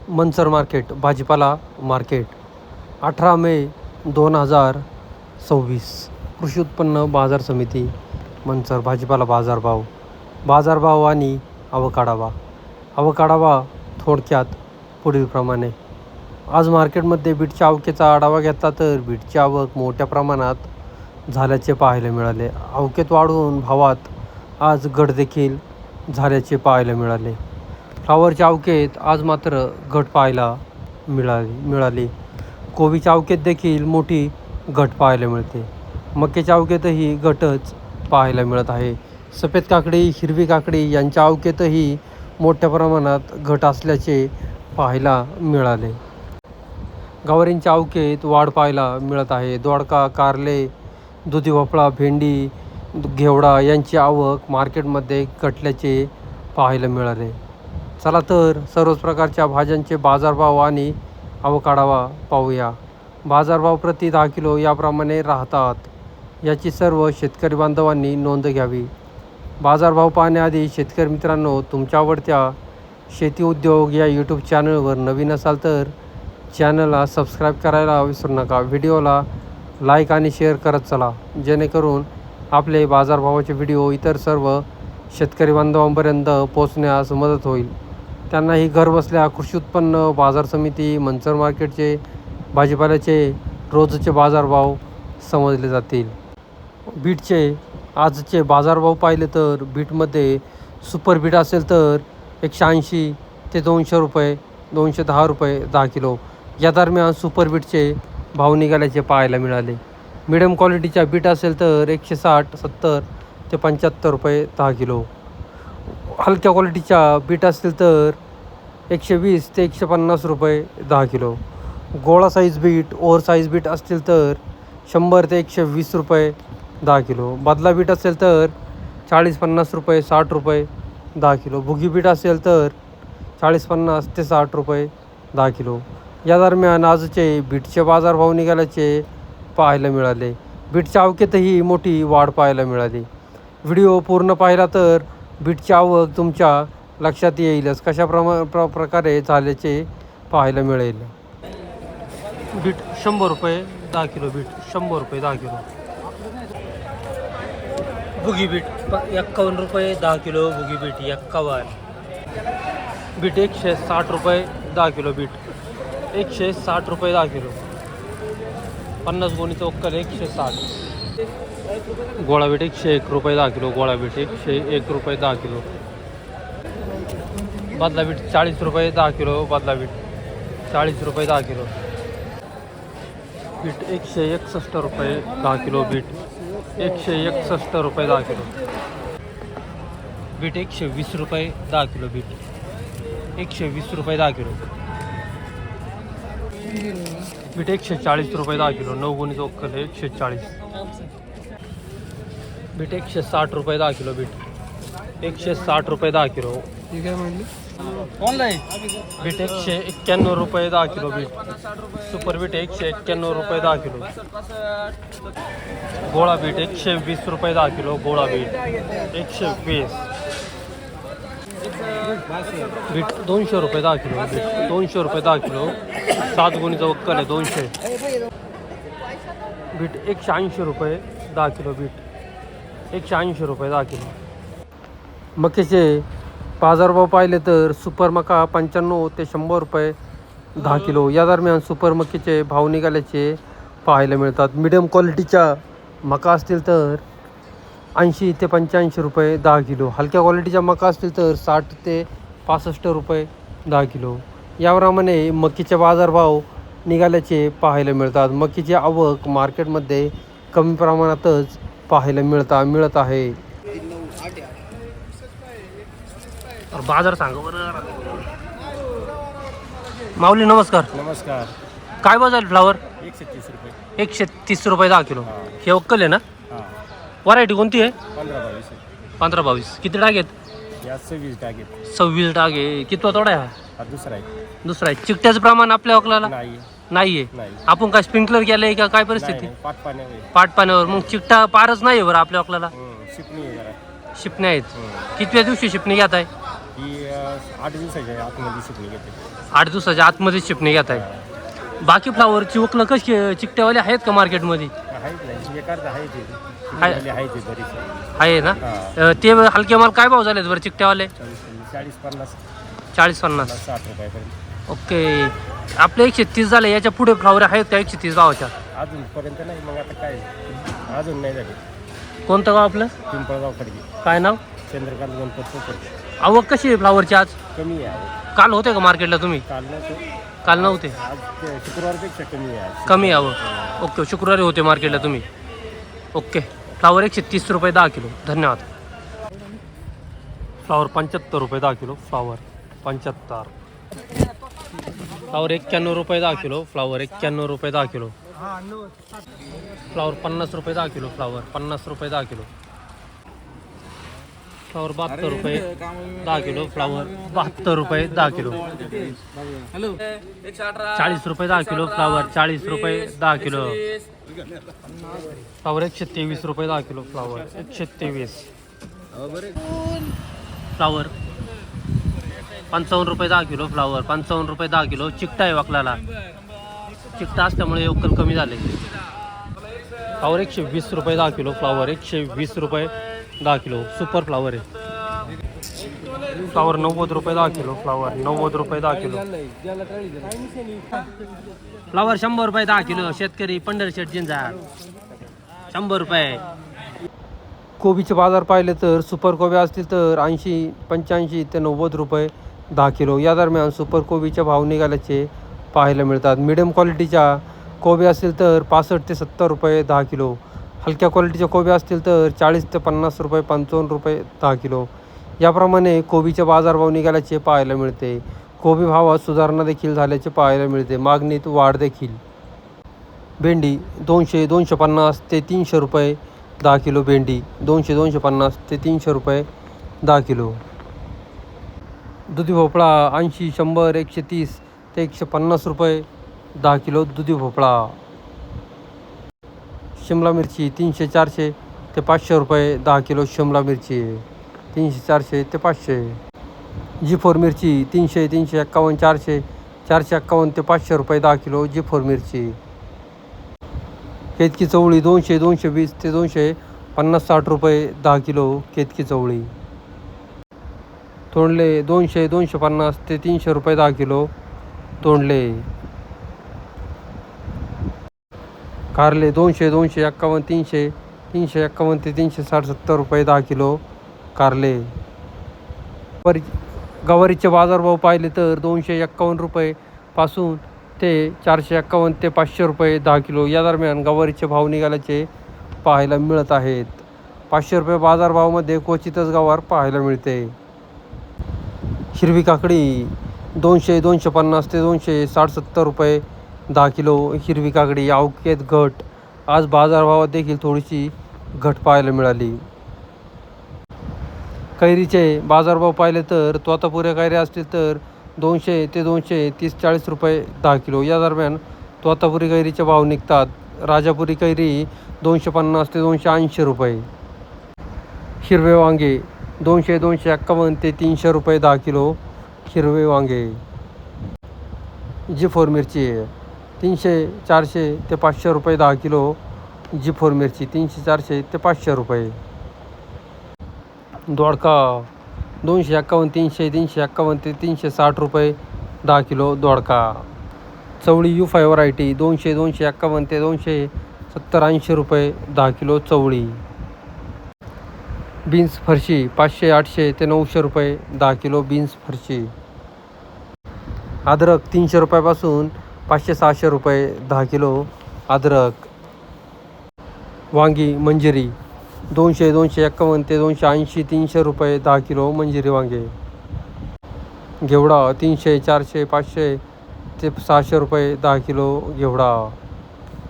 Mansar market भाजीपाला market 18 मे 2026 कृषी उत्पन्न बाजार समिती मनसर भाजीपाला बाजारभाव आणि आवक आढावा थोडक्यात पुढीलप्रमाणे. आज मार्केटमध्ये बीटच्या आवकेचा आढावा घेतला तर बीटची आवक मोठ्या प्रमाणात झाल्याचे पाहायला मिळाले. आवकेत वाढून भावात आज घट देखील झाल्याचे पाहायला मिळाले. फ्लावरच्या आवकेत आज मात्र घट पाहायला मिळाली. कोबीच्या आवकेत देखील मोठी घट पाहायला मिळते. मक्याच्या आवकेतही घटच पाहायला मिळत आहे. सफेद काकडी, हिरवी काकडी यांच्या आवकेतही मोठ्या प्रमाणात घट असल्याचे पाहायला मिळाले. गवारींच्या आवकेत वाढ पाहायला मिळत आहे. दोडका, कारले, दुधी भोपळा, भेंडी, घेवडा यांची आवक मार्केटमध्ये घटल्याचे पाहायला मिळाले. चला तर सर्वच प्रकारच्या भाज्यांचे बाजारभाव आणि आवक आढावा पाहूया. बाजारभाव प्रति 10 किलो याप्रमाणे राहतात. याची सर्व शेतकरी बांधवांनी नोंद घ्यावी. बाजारभाव पाहण्याआधी शेतकरी मित्रांनो, तुमच्या आवडत्या शेती उद्योग या यूट्यूब चॅनलवर नवीन असाल तर चॅनलला सबस्क्राईब करायला विसरू नका. व्हिडिओला लाईक आणि शेअर करत चला, जेणेकरून आपले बाजारभावाचे व्हिडिओ इतर सर्व शेतकरी बांधवांपर्यंत पोहोचण्यास मदत होईल. त्यांनाही घरबसल्या कृषी उत्पन्न बाजार समिती मनसर मार्केटचे भाजीपाल्याचे रोजचे बाजारभाव समजले जातील. बीटचे आजचे बाजारभाव पाहिले तर बीटमध्ये सुपर बीट असेल तर 180 ते 200 रुपये, 210 रुपये 10 किलो या दरम्यान सुपर बीटचे भाव निघाल्याचे पाहायला मिळाले. मिडियम क्वालिटीच्या बीट असेल तर 160, 70 ते 75 रुपये 10 किलो. हलक्या क्वालिटीच्या बीट असतील तर 120 ते 150 रुपये 10 किलो. गोळा साईज बीट, ओव्हर साईज बीट असतील तर 100 ते 120 रुपये 10 किलो. बदला बीट असेल तर 40-50 रुपये 60 रुपये 10 किलो. भुगी बीट असेल तर 40-50 ते 60 रुपये 10 किलो. या दरम्यान आजचे बीटचे बाजारभाव निघाल्याचे पाहायला मिळाले. बीटच्या आवकेतही मोठी वाढ पाहायला मिळाली. व्हिडिओ पूर्ण पाहिला तर बीटची आवक तुमच्या लक्षात येईलच कशा प्रकारे झाल्याचे पाहायला मिळेल. बीट 100 रुपये 10 किलो. बीट 100 रुपये 10 किलो. भुगी बीट 51 रुपये 10 किलो. भुगी बीट 51. बीट 160 रुपये 10 किलो. बीट 160 रुपये 10 किलो. 50 गोणीचं वक्कल 160. गोळा बीट 101 रुपये 10 किलो. गोळा बीट 101 रुपये 10 किलो. बदला बीट 40 रुपये 10 किलो. बदला बीट 40 रुपये 10 किलो. बीट 161 रुपये 10 किलो. बीट 161 रुपये 10 किलो. बीट 120 रुपये 10 किलो. बीट 120 रुपये 10 किलो. बीट 140 रुपये 10 किलो. 9 गुणीचं वक्कल 140. बीट 160 रुपये 10 किलो. बीट 160 रुपये 10 किलो. ठीक आहे म्हणली ऑनलाईन. बीट 191 रुपये 10 किलो. बीट सुपर बीट 191 रुपये 10 किलो. गोळा बीट 120 रुपये 10 किलो. गोळा बीट 120. बीट 200 रुपये 10 किलो. बीट 200 रुपये 10 किलो. 7 गुणीचं वक्कल आहे 200. बीट 180 रुपये 10 किलो. बीट 180 रुपये 10 किलो. मक्याचे बाजारभाव पाहिले तर सुपर मका 95 ते 100 रुपये 10 किलो या दरम्यान सुपर मक्याचे भाव निघाल्याचे पाहायला मिळतात. मिडियम क्वालिटीच्या मका असतील तर 80 ते 85 रुपये 10 किलो. हलक्या क्वालिटीच्या मका असतील तर 60 ते 65 रुपये 10 किलो. याप्रमाणे मक्याचे बाजारभाव निघाल्याचे पाहायला मिळतात. मक्याची आवक मार्केटमध्ये कमी प्रमाणातच पाहायला मिळत आहे. बाजार सांगा बरं. माऊली नमस्कार. नमस्कार. काय बाजार फ्लावर? 130 रुपये. 130 रुपये 10 किलो. हे वक्कल आहे ना? व्हरायटी कोणती आहे? 15-22. 15-22. किती डाग आहेत? या 26 डाग आहेत. 26 डाग आहे. कितवा तोडा आहे हा दुसरा आहे. दुसरा आहे. चिकट्याचं प्रमाण आपल्या वकलाला नाही नाही आहे. नाही. आपण काय स्प्रिंकलर केलंय का काय परिस्थिती? नाही, पाट पाण्यावर. पाट पाण्यावर. मग चिकटा पारच नाही बरं आपल्या वकलाला. शिपणी आहे जरा. शिपणे आहेत. कितव्या दिवशी शिपणी घेत आहे? ही 8 दिवसाची आहे. आतमध्ये शिपणी घेते. 8 दिवसाच्या आतमध्ये चिपणी घेत आहे. बाकी फ्लावरची वकलं कशी चिकट्यावाले आहेत का मार्केटमध्ये? आहेत नाही एखादं आहे ते आहे. आहे ते बरीच आहे ना. हां. ते हलके माल काय भाव झालेत बरं चिकट्यावाले? 40-50 40-50. 60 रुपयापर्यंत. ओके. आपले 130 झाले, याच्या पुढे फ्लावर आहेत का 130 भावाच्या? अजूनपर्यंत नाही. मग आता काय अजून नाही झाले. कोणतं गाव आपलं? पिंपळगाव खडकी. काय नाव? चंद्रकांत गणपत पोपट. आवक कशी आहे फ्लावरची आज? कमी आहे. काल होते का मार्केटला तुम्ही? काल नव्हते. काल नव्हते. आज शुक्रवारपेक्षा कमी आहे आज. कमी आवक. ओके. शुक्रवारी होते मार्केटला तुम्ही. ओके. फ्लावर 130 रुपये 10 किलो. धन्यवाद. फ्लावर 75 रुपये 10 किलो. फ्लावर 75. फ्लावर 91 रुपये 10 किलो. फ्लावर 91 रुपये 10 किलो. फ्लावर 50 रुपये 10 किलो. फ्लावर 50 रुपये 10 किलो. फ्लावर 72 रुपये 10 किलो. फ्लावर 72 रुपये 10 किलो. 40 रुपये 10 किलो. फ्लावर 40 रुपये 10 किलो. फ्लावर 123 रुपये 10 किलो. फ्लावर 123. फ्लावर 55 रुपये 10 किलो. फ्लावर 55 रुपये 10 किलो. चिकटा आहे वाकलाला. चिकटा असल्यामुळे उकल कमी झाले. फ्लावर 120 रुपये 10 किलो. फ्लावर 120 रुपये 10 किलो. सुपर फ्लावर आहे. फ्लावर 90 रुपये 10 किलो. फ्लावर 90 रुपये 10 किलो. फ्लावर 100 रुपये 10 किलो. शेतकरी पंढर शेटजींचा 100 रुपये. कोबीचे बाजार पाहिले तर सुपर कोबी असतील तर 80, 85 ते 90 रुपये 10 किलो या दरम्यान सुपर कोबीचे भाव निघाल्याचे पाहायला मिळतात. मिडियम क्वालिटीच्या कोबी असतील तर 65 ते 70 रुपये 10 किलो. हलक्या क्वालिटीच्या कोबी असतील तर 40 ते 50 रुपये 55 रुपये 10 किलो. याप्रमाणे कोबीचे बाजारभाव निघाल्याचे पाहायला मिळते. कोबी भावात सुधारणा देखील झाल्याचे पाहायला मिळते. मागणीत वाढ देखील. भेंडी 200, 250 ते 300 रुपये 10 किलो. भेंडी 200, 250 ते 300 रुपये 10 किलो. दुधी भोपळा 80, 100, 130 ते 150 रुपये 10 किलो. दुधी भोपळा. शिमला मिरची 300, 400 ते 500 रुपये 10 किलो. शिमला मिरची 300, 400 ते 500. G4 मिरची 300, 351, 400, 451 ते 500 रुपये 10 किलो. G4 मिरची. केतकी चवळी 200, 220 ते 250, 60 रुपये 10 किलो. केतकी चवळी. तोंडले 200, 250 ते 300 रुपये 10 किलो. तोंडले. कारले 200, 251, 300, 351 ते 360, 70 रुपये 10 किलो. कारले. गवारीचे बाजारभाव पाहिले तर 251 रुपये पासून ते 451 ते 500 रुपये 10 किलो या दरम्यान गवारीचे भाव निघाल्याचे पाहायला मिळत आहेत. 500 रुपये बाजारभावामध्ये क्वचितच गवार पाहायला मिळते. हिरवी काकडी 200, 250 ते 260, 70 रुपये 10 किलो. हिरवी काकडी. अवकेत घट. आज बाजारभावात देखील थोडीशी घट पाहायला मिळाली. कैरीचे बाजारभाव पाहिले तर तोतापुऱ्या कैऱ्या असतील तर 200 ते 230, 40 रुपये 10 किलो या दरम्यान तोतापुरी कैरीचे भाव निघतात. राजापुरी कैरी 250 ते 280 रुपये. हिरवे वांगे 200, 251 ते 300 रुपये 10 किलो. हिरवे वांगे. G4 मिरची 300, 400 ते 500 रुपये 10 किलो. G4 मिरची 300, 400 ते 500 रुपये. दोडका 251, 300, 351 ते 360 रुपये 10 किलो. दोडका. चवळी U5 व्हरायटी 200, 251 ते 270, 80 रुपये 10 किलो. चवळी. बीन्स फरशी 500, 800 ते 900 रुपये 10 किलो. बीन्स फरशी. अद्रक 300 रुपयापासून 500, 600 रुपये 10 किलो. अद्रक. वांगी मंजिरी 200, 251 ते 280, 300 रुपये 10 किलो. मंजिरी वांगे. घेवडा 300, 400, 500 ते 600 रुपये 10 किलो. घेवडा.